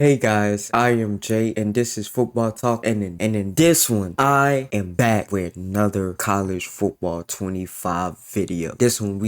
Hey guys, I am Jay and this is Football Talk and in this one, I am back with another College Football 25 video. This one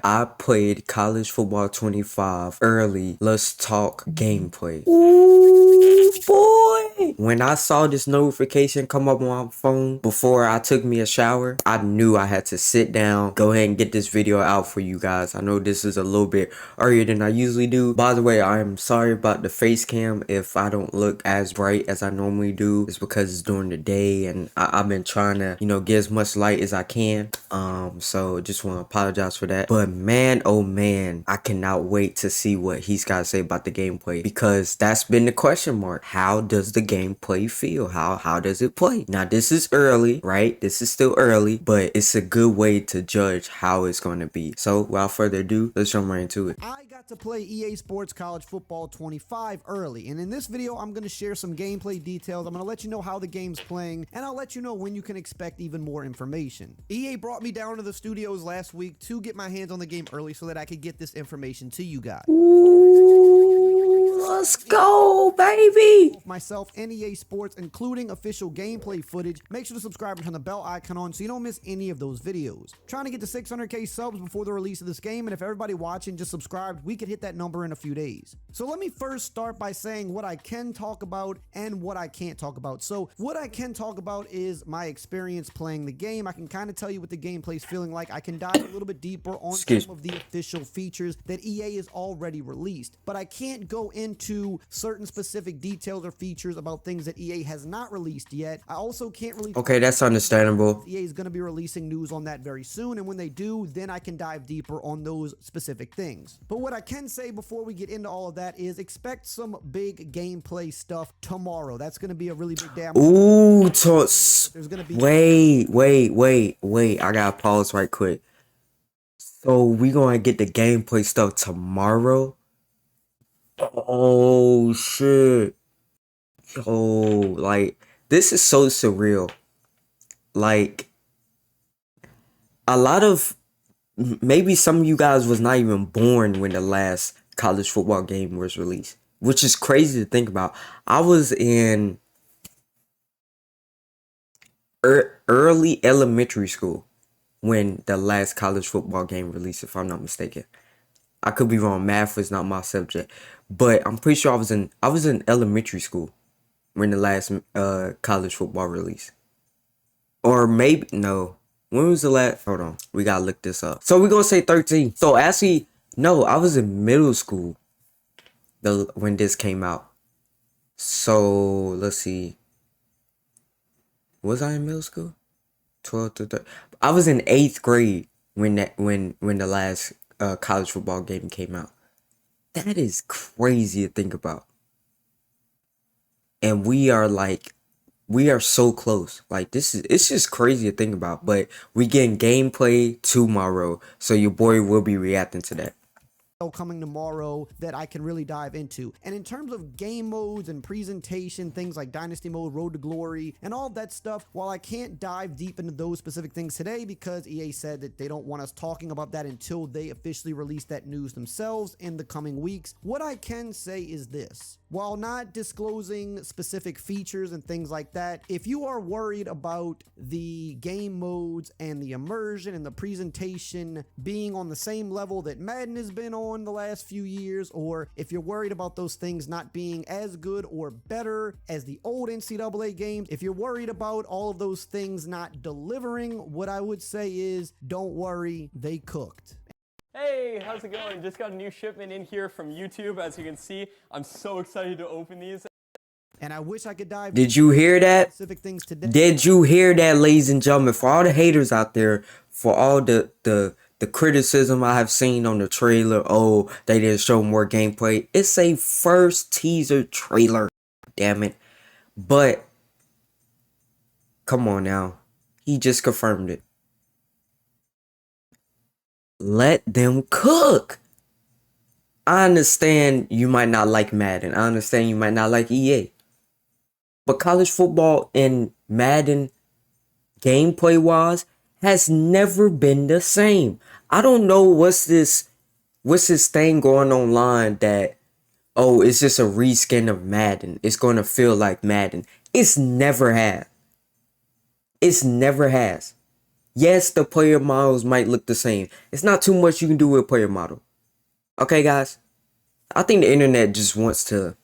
I played College Football 25 early. Let's talk gameplay. Ooh boy! When I saw this notification come up on my phone before I took me a shower, I knew I had to sit down, go ahead and get this video out for you guys. I know this is a little bit earlier than I usually do. By the way, I am sorry about the face cam if I don't look as bright as I normally do. It's because it's during the day and I've been trying to, get as much light as I can. So just want to apologize for that. But man, oh man, I cannot wait to see what he's got to say about the gameplay, because that's been the question mark. How does the gameplay feel? How does it play? Now this is early, right? This is still early, but it's a good way to judge how it's going to be. So without further ado, let's jump right into it. I got to play EA Sports College Football 25 early, and in this video I'm going to share some gameplay details. I'm going to let you know how the game's playing, and I'll let you know when you can expect even more information. EA brought me down to the studios last week to get my hands on the game early so that I could get this information to you guys. Ooh, let's go, baby! Myself and EA Sports, including official gameplay footage. Make sure to subscribe and turn the bell icon on so you don't miss any of those videos. Trying to get to 600k subs before the release of this game, and if everybody watching just subscribed, we could hit that number in a few days. So let me first start by saying what I can talk about and what I can't talk about. So what I can talk about is my experience playing the game. I can kind of tell you what the gameplay's feeling like. I can dive a little bit deeper on some of the official features that EA has already released, but I can't go into certain specific details or features about things that EA has not released yet. I also can't really... Okay, that's understandable. EA is going to be releasing news on that very soon, and when they do, then I can dive deeper on those specific things. But what I can say before we get into all of that is expect some big gameplay stuff tomorrow. That's going to be a really big day. Ooh, there's gonna be... Wait. I gotta pause right quick. So we gonna get the gameplay stuff tomorrow? Oh shit. Yo, like, this is so surreal. Like, a lot of, maybe some of you guys was not even born when the last college football game was released, which is crazy to think about. I was in early elementary school when the last college football game released, if I'm not mistaken. I could be wrong. Math was not my subject, but I'm pretty sure I was in elementary school when the last college football release. Or maybe, no. When was the last? Hold on. We gotta look this up. So we're gonna say 13. So actually, no, I was in middle school when this came out. So let's see. Was I in middle school? 12 to 13. I was in 8th grade when the last college football game came out. That is crazy to think about. And we are so close. Like, it's just crazy to think about. But we getting gameplay tomorrow, so your boy will be reacting to that coming tomorrow that I can really dive into. And in terms of game modes and presentation, things like Dynasty Mode, Road to Glory, and all that stuff, while I can't dive deep into those specific things today because EA said that they don't want us talking about that until they officially release that news themselves in the coming weeks, what I can say is this. While not disclosing specific features and things like that, if you are worried about the game modes and the immersion and the presentation being on the same level that Madden has been on the last few years, or if you're worried about those things not being as good or better as the old NCAA games, if you're worried about all of those things not delivering, what I would say is don't worry, they cooked. Hey, how's it going? Just got a new shipment in here from YouTube. As you can see, I'm so excited to open these. And I wish I could dive. Did you hear that? Specific things today. Did you hear that, ladies and gentlemen? For all the haters out there, for all the criticism I have seen on the trailer, oh, they didn't show more gameplay. It's a first teaser trailer, damn it. But come on now, he just confirmed it. Let them cook. I understand you might not like Madden. I understand you might not like EA. But college football and Madden gameplay wise has never been the same. I don't know what's this thing going online that oh, it's just a reskin of Madden. It's going to feel like Madden. It's never has. It's never has. Yes, the player models might look the same. It's not too much you can do with a player model. Okay, guys? I think the internet just wants to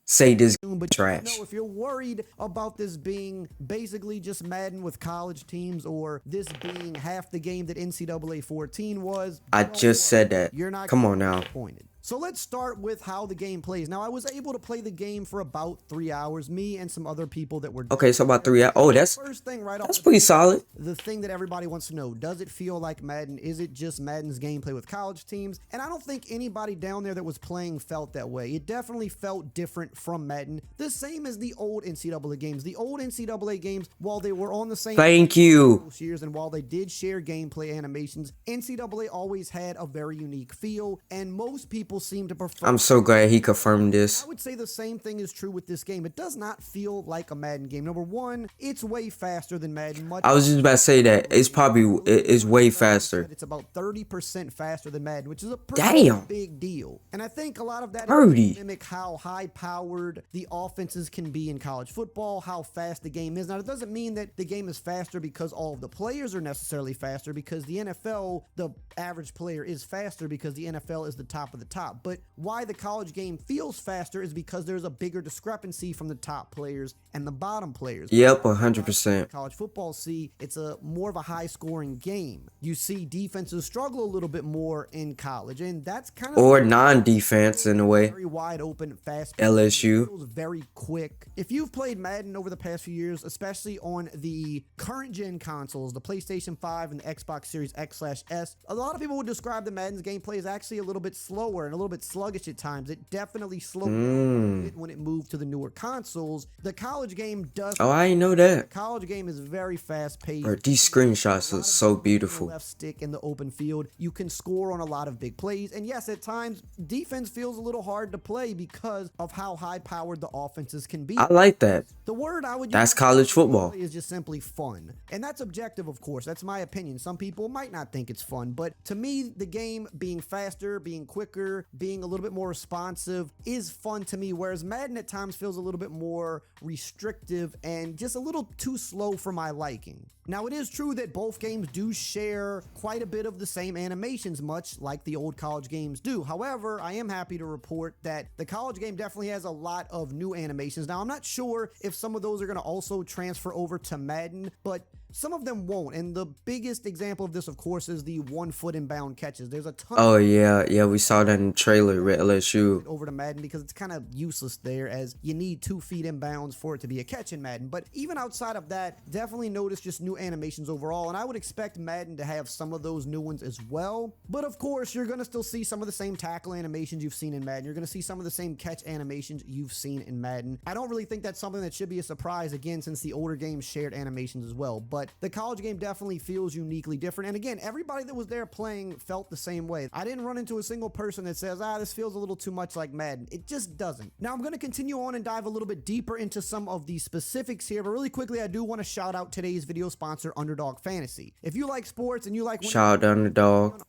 say this But trash. if you're worried about this being basically just Madden with college teams, or this being half the game that NCAA 14 was, I don't just worry. said that. You're not Come gonna on be now. disappointed. So let's start with how the game plays. Now, I was able to play the game for about 3 hours, me and some other people that were Okay, so about 3 hours. Oh, that's first thing right off the pretty solid. the thing that everybody wants to know, does it feel like Madden? Is it just Madden's gameplay with college teams? And I don't think anybody down there that was playing felt that way. It definitely felt different from Madden, the same as the old NCAA games. The old NCAA games, while they were on the same Thank you. years, and while they did share gameplay animations, NCAA always had a very unique feel, and most people seem to prefer. I'm so glad he confirmed this. I would say the same thing is true with this game. It does not feel like a Madden game. Number one, it's way faster than Madden. I was just about to say that. It's way faster. It's about 30% faster than Madden, which is a pretty Damn. big deal. And I think a lot of that 30. mimic how high-powered the offenses can be in college football, how fast the game is. Now, it doesn't mean that the game is faster because all of the players are necessarily faster, because the NFL, the average player is faster because the NFL is the top of the top. But why the college game feels faster is because there's a bigger discrepancy from the top players and the bottom players. Yep, 100%. College football, see, it's a more of a high-scoring game. You see defenses struggle a little bit more in college, and that's kind of Or non-defense in a way. very wide open, fast. LSU. Feels very quick. If you've played Madden over the past few years, especially on the current gen consoles, the PlayStation 5 and the Xbox Series X/S, a lot of people would describe the Madden's gameplay as actually a little bit slower and a little bit sluggish at times. It definitely slowed down a bit when it moved to the newer consoles. The college game does. Oh, I didn't know that. College game is very fast paced. Bro, these screenshots look so beautiful. Left stick in the open field, you can score on a lot of big plays, and yes, at times defense feels a little hard to play because of how high powered the offenses can be. I like that. The word I would use That's college football. is just simply fun, and that's objective, of course. That's my opinion. Some people might not think it's fun, but to me, the game being faster, being quicker, being a little bit more responsive is fun to me, whereas Madden at times feels a little bit more restrictive and just a little too slow for my liking. Now, it is true that both games do share quite a bit of the same animations, much like the old college games do. However, I am happy to report that the college game definitely has a lot of new animations. Now, I'm not sure if some of those are going to also transfer over to Madden, but some of them won't. And the biggest example of this, of course, is the 1 foot inbound catches. There's a ton Oh, yeah, we saw that in the trailer with LSU. over to Madden because it's kind of useless there, as you need 2 feet inbounds for it to be a catch in Madden. But even outside of that, definitely notice just new animations overall, and I would expect Madden to have some of those new ones as well. But of course, you're going to still see some of the same tackle animations you've seen in Madden. You're going to see some of the same catch animations you've seen in Madden. I don't really think that's something that should be a surprise, again, since the older games shared animations as well. But the college game definitely feels uniquely different. And again, everybody that was there playing felt the same way. I didn't run into a single person that says, this feels a little too much like Madden. It just doesn't. Now, I'm going to continue on and dive a little bit deeper into some of the specifics here, but really quickly, I do want to shout out today's video sponsor, Underdog Fantasy. If you like sports and you like Shout out to Underdog.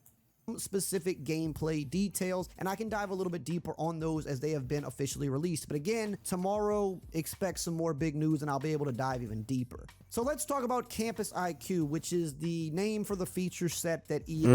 specific gameplay details, and I can dive a little bit deeper on those as they have been officially released. But again, tomorrow, expect some more big news and I'll be able to dive even deeper. So let's talk about Campus IQ, which is the name for the feature set that EA...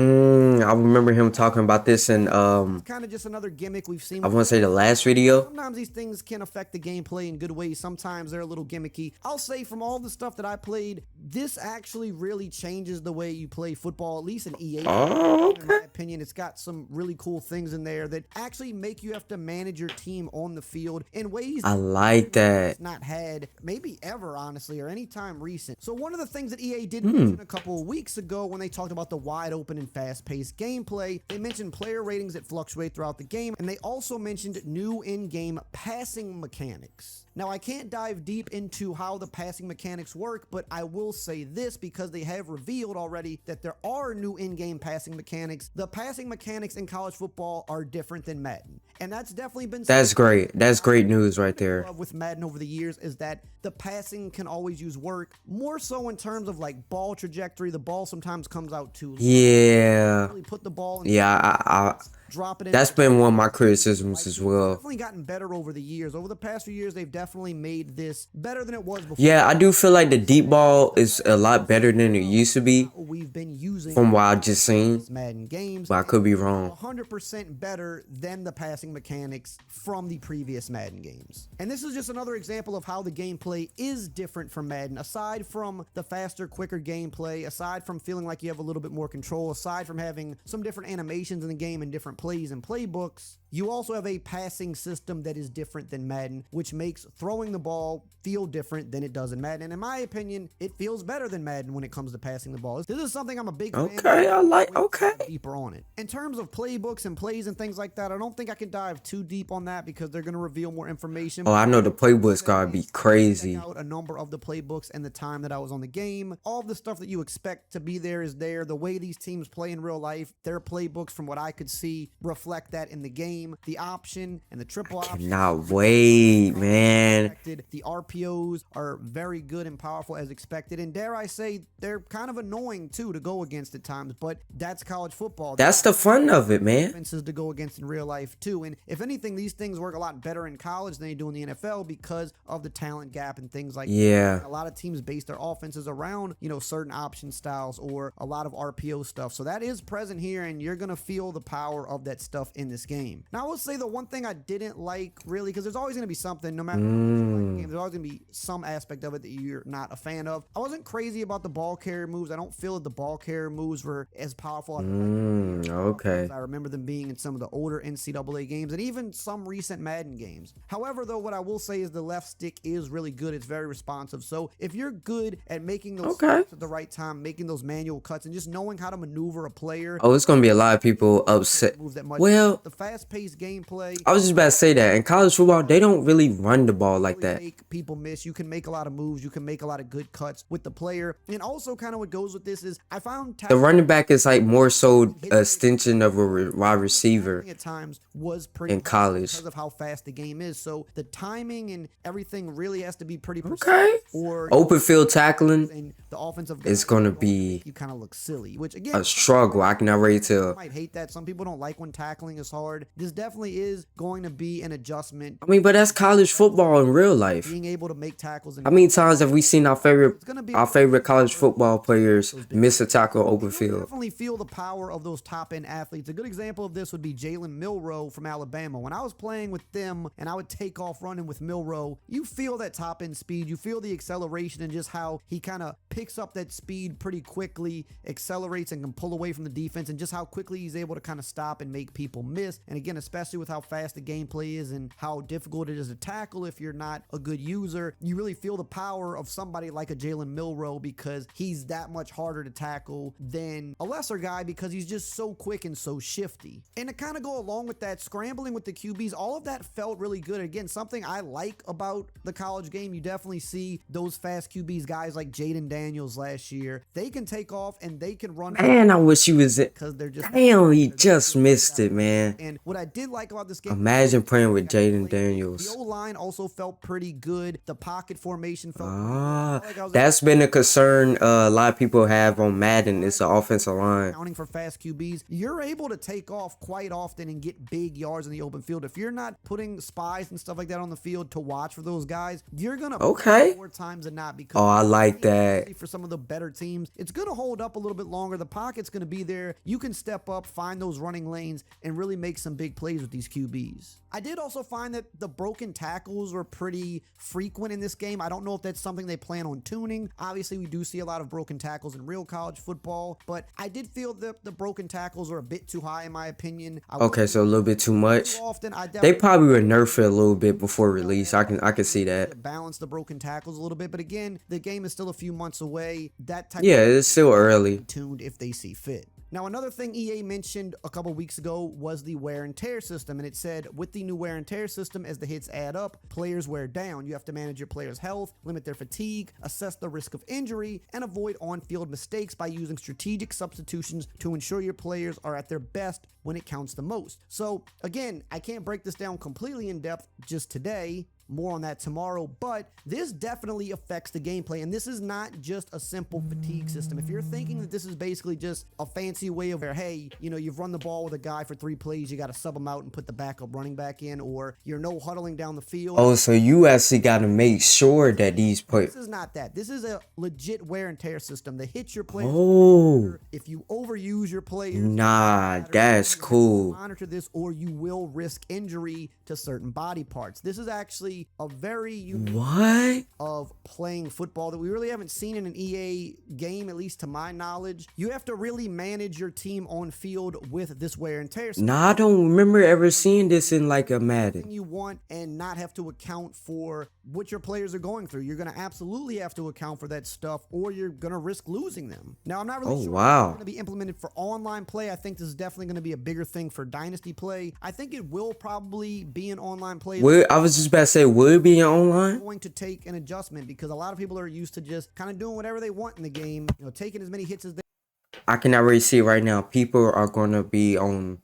I remember him talking about this in, kind of just another gimmick we've seen. I want to say the last video. Sometimes these things can affect the gameplay in good ways. Sometimes they're a little gimmicky. I'll say from all the stuff that I played, this actually really changes the way you play football, at least in EA. Oh, In my opinion, it's got some really cool things in there that actually make you have to manage your team on the field in ways I like that. it's not had maybe ever, honestly, or any time recent. So one of the things that EA did mention a couple of weeks ago when they talked about the wide open and fast-paced gameplay, they mentioned player ratings that fluctuate throughout the game, and they also mentioned new in-game passing mechanics. Now, I can't dive deep into how the passing mechanics work, but I will say this because they have revealed already that there are new in-game passing mechanics. The passing mechanics in college football are different than Madden, and that's definitely been... That's great. That's great news right there. With Madden over the years is that the passing can always use work, more so in terms of like ball trajectory. The ball sometimes comes out too low. Yeah. Really put the ball in Yeah, drop it in. That's been one of my criticisms as well. Definitely gotten better over the years. Over the past few years, they've definitely made this better than it was before. Yeah, I do feel like the deep ball is a lot better than it used to be We've been using from what I just seen, Madden games, but I could be wrong. 100% better than the passing mechanics from the previous Madden games. And this is just another example of how the gameplay is different from Madden. Aside from the faster, quicker gameplay, aside from feeling like you have a little bit more control, aside from having some different animations in the game and different plays and playbooks, you also have a passing system that is different than Madden, which makes throwing the ball feel different than it does in Madden. And in my opinion, it feels better than Madden when it comes to passing the ball. This is something I'm a big fan of. Okay, I like, okay. Deeper on it. In terms of playbooks and plays and things like that, I don't think I can dive too deep on that because they're going to reveal more information. Oh, I know the playbook's gotta be crazy. Check out a number of the playbooks and the time that I was on the game. All the stuff that you expect to be there is there. The way these teams play in real life, their playbooks, from what I could see, reflect that in the game. The option and the triple option. Cannot wait, man. The RPOs are very good and powerful as expected, and dare I say, they're kind of annoying too to go against at times, but that's college football. That's the fun of it, man. Defenses to go against in real life too, and if anything, these things work a lot better in college than they do in the NFL because of the talent gap and things like Yeah. that. A lot of teams base their offenses around, certain option styles or a lot of RPO stuff, so that is present here, and you're gonna feel the power of that stuff in this game. Now, I will say the one thing I didn't like, really, because there's always going to be something, no matter what game, there's always going to be some aspect of it that you're not a fan of. I wasn't crazy about the ball carrier moves. I don't feel that the ball carrier moves were as powerful as Okay. I remember them being in some of the older NCAA games and even some recent Madden games. However, though, what I will say is the left stick is really good. It's very responsive. So if you're good at making those steps at the right time, making those manual cuts, and just knowing how to maneuver a player. Oh, it's gonna be a lot of people upset. Well, the fast-paced gameplay. I was just about to say that in college football, they don't really run the ball like that. Make people miss. You can make a lot of moves. You can make a lot of good cuts with the player. And also, kind of what goes with this is I found The running back is like more so a extension of a wide receiver at times was pretty in college. because of how fast the game is. So the timing and everything really has to be pretty precise. Okay. Or Open field tackling and the offensive is gonna be you kind of look silly, which again a struggle. I can already tell. might hate that. Some people don't like when tackling is hard. This definitely is going to be an adjustment. I mean, but that's college football in real life. Being able to make tackles. How many times have we seen our favorite college football players miss a tackle open field? Definitely feel the power of those top end athletes. A good example of this would be Jalen Milroe from Alabama. When I was playing with them and I would take off running with Milroe, you feel that top end speed. You feel the acceleration and just how he kind of picks up that speed pretty quickly, accelerates and can pull away from the defense, and just how quickly he's able to kind of stop and make people miss. And again, especially with how fast the gameplay is and how difficult it is to tackle if you're not a good user, you really feel the power of somebody like a Jalen Milroe because he's that much harder to tackle than a lesser guy because he's just so quick and so shifty. And to kind of go along with that, scrambling with the QBs, all of that felt really good. Again, something I like about the college game, you definitely see those fast QBs, guys like Jaden Daniels last year. They can take off and they can run. Man, I wish he was it. Because they're just Damn, he just missed it, man. And what I did like about this game, Imagine playing with Jaden Daniels. the O-line also felt pretty good. The pocket formation felt That's been a concern a lot of people have on Madden. It's the offensive line. Counting for fast QBs, you're able to take off quite often and get big yards in the open field. If you're not putting spies and stuff like that on the field to watch for those guys, you're gonna more times than not. Because Oh, I like that. for some of the better teams, it's gonna hold up a little bit longer. The pocket's gonna be there. You can step up, find those running lanes, and really make some big plays with these QBs. I did also find that the broken tackles were pretty frequent in this game. I don't know if that's something they plan on tuning. Obviously, we do see a lot of broken tackles in real college football, but I did feel that the broken tackles were a bit too high in my opinion. Okay, so a little bit too much. Often, They probably would nerf it a little bit before release. I can see that. Balance the broken tackles a little bit, but again, the game is still a few months away. That type Yeah, it's still early. tuned if they see fit. Now, another thing EA mentioned a couple weeks ago was the wear and tear system, and it said with the new wear and tear system, as the hits add up, players wear down. You have to manage your players' health, limit their fatigue, assess the risk of injury, and avoid on-field mistakes by using strategic substitutions to ensure your players are at their best when it counts the most. So again, I can't break this down completely in depth just today, more on that tomorrow. But this definitely affects the gameplay, and this is not just a simple fatigue system. If you're thinking that this is basically just a fancy way of where, hey, you know, you've run the ball with a guy for 3 plays, you got to sub him out and put the backup running back in, or you're no huddling down the field. Oh, so you actually got to make sure that these players. This is not that. This is a legit wear and tear system. They hit your players. Oh, If you overuse your players, nah, that's cool. monitor this, or you will risk injury to certain body parts. This is actually a very unique What? of playing football that we really haven't seen in an EA game, at least to my knowledge. You have to really manage your team on field with this wear and tear system. Nah, I don't remember ever seeing this in like a Madden. You want and not have to account for what your players are going through. You're going to absolutely have to account for that stuff, or you're going to risk losing them. Now, I'm not really Oh, sure wow. it's going to be implemented for online play. I think this is definitely going to be a bigger thing for Dynasty play. I think it will probably be an online play. I was just about to say, would it be online? Going to take an adjustment because a lot of people are used to just kind of doing whatever they want in the game, you know, taking as many hits as they I can already see it right now. People are gonna be on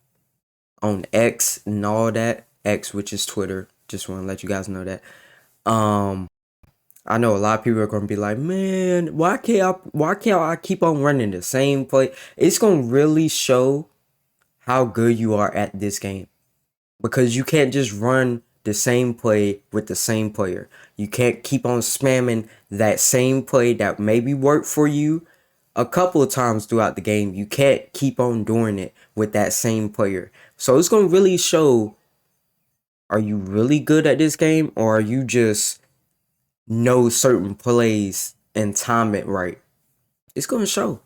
X and all that. X, which is Twitter. Just want to let you guys know that. I know a lot of people are gonna be like, man, why can't I keep on running the same play? It's gonna really show how good you are at this game, because you can't just run the same play with the same player. You can't keep on spamming that same play that maybe worked for you a couple of times throughout the game. You can't keep on doing it with that same player. So it's going to really show, are you really good at this game, or are you just know certain plays and time it right? It's going to show.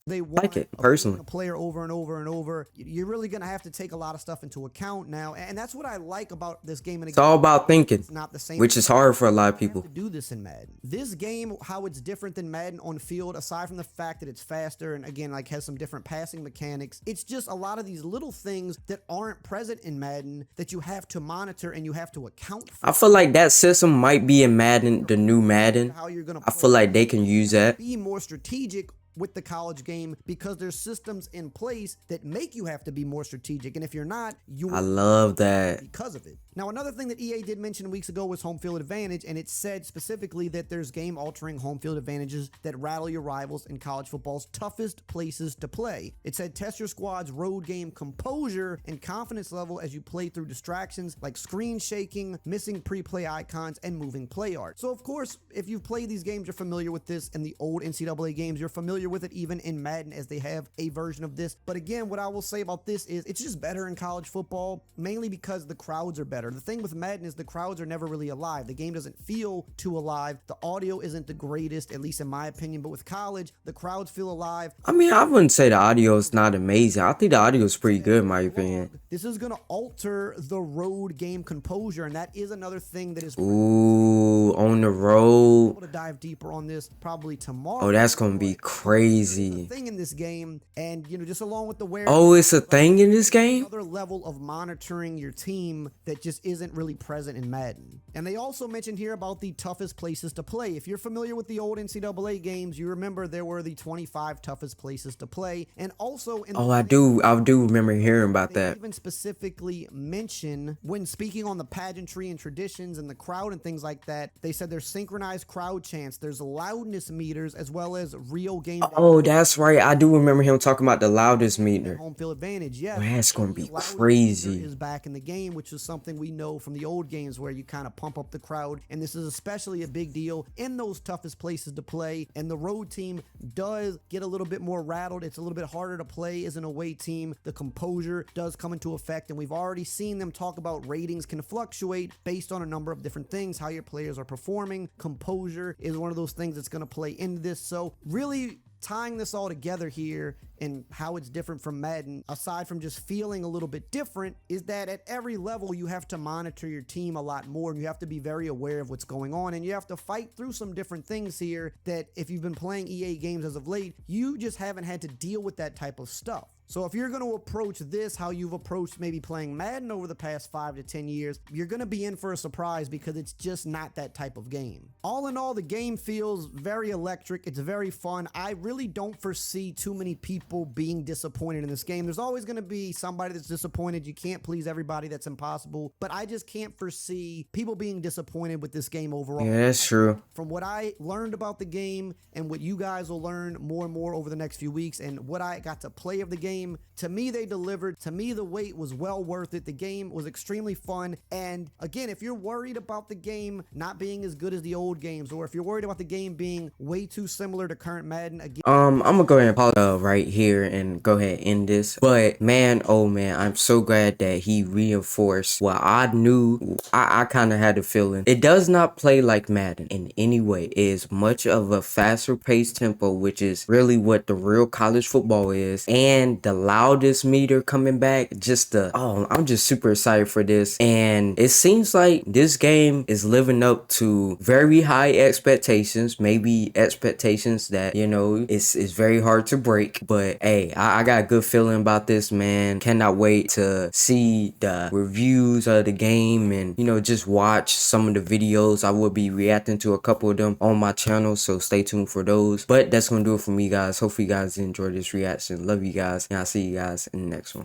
they want Like it, of personally. a player over and over and over. You're really going to have to take a lot of stuff into account now, and that's what I like about this game. And It's all about thinking, it's not the same, which is hard for a lot of you have people. to do this in Madden. This game, how it's different than Madden on field, aside from the fact that it's faster and again, like has some different passing mechanics, it's just a lot of these little things that aren't present in Madden that you have to monitor and you have to account for. I feel like that system might be in Madden, the new Madden. How you're gonna I feel like they can use that. be more strategic with the college game because there's systems in place that make you have to be more strategic, and if you're not, you I will love that. because of it. Now, another thing that EA did mention weeks ago was home field advantage, and it said specifically that there's game-altering home field advantages that rattle your rivals in college football's toughest places to play. It said test your squad's road game composure and confidence level as you play through distractions like screen shaking, missing pre-play icons, and moving play art. So, of course, if you've played these games, you're familiar with this. In the old NCAA games, you're familiar with it even in Madden, as they have a version of this. But again, what I will say about this is it's just better in college football, mainly because the crowds are better. The thing with Madden is the crowds are never really alive. The game doesn't feel too alive. The audio isn't the greatest, at least in my opinion. But with college, the crowds feel alive. I mean, I wouldn't say the audio is not amazing. I think the audio is pretty good, in my opinion. This is going to alter the road game composure, and that is another thing that is Ooh, on the road. able to dive deeper on this probably tomorrow. Oh, that's gonna be The crazy. thing in this game, and just along with the wear. Oh, it's a thing in this game? Another level of monitoring your team that just isn't really present in Madden. And they also mentioned here about the toughest places to play. If you're familiar with the old NCAA games, you remember there were the 25 toughest places to play. And also in Oh, I do remember hearing about they that. even specifically mention when speaking on the pageantry and traditions and the crowd and things like that, they said there's synchronized crowd chants, there's loudness meters, as well as real game Oh, that's right. I do remember him talking about the loudest meter. home field advantage. Yeah, That's gonna be loudness crazy. meter is back in the game, which is something we know from the old games where you kind of pump up the crowd, and this is especially a big deal in those toughest places to play. And the road team does get a little bit more rattled. It's a little bit harder to play as an away team. The composure does come into effect, and we've already seen them talk about ratings can fluctuate based on a number of different things, how your players are performing. Composure is one of those things that's going to play into this. So really tying this all together here and how it's different from Madden, aside from just feeling a little bit different, is that at every level you have to monitor your team a lot more, and you have to be very aware of what's going on, and you have to fight through some different things here that if you've been playing EA games as of late, you just haven't had to deal with that type of stuff. So if you're going to approach this how you've approached maybe playing Madden over the past 5 to 10 years, you're going to be in for a surprise because it's just not that type of game. All in all, the game feels very electric. It's very fun. I really don't foresee too many people being disappointed in this game. There's always going to be somebody that's disappointed. You can't please everybody. That's impossible. But I just can't foresee people being disappointed with this game overall. Yeah, that's true. From what I learned about the game and what you guys will learn more and more over the next few weeks and what I got to play of the game, to me, they delivered. To me, the wait was well worth it. The game was extremely fun. And again, if you're worried about the game not being as good as the old games, or if you're worried about the game being way too similar to current Madden, again, I'm gonna go ahead and pause right here and go ahead and end this. But man, oh man, I'm so glad that he reinforced what I knew. I kind of had a feeling. It does not play like Madden in any way. It is much of a faster paced tempo, which is really what the real college football is. And the loudest meter coming back, I'm just super excited for this. And it seems like this game is living up to very high expectations, maybe expectations that, you know, it's very hard to break. But hey, I got a good feeling about this, man. Cannot wait to see the reviews of the game and, you know, just watch some of the videos. I will be reacting to a couple of them on my channel, so stay tuned for those. But that's gonna do it for me, guys. Hopefully you guys enjoyed this reaction. Love you guys, and I'll see you guys in the next one.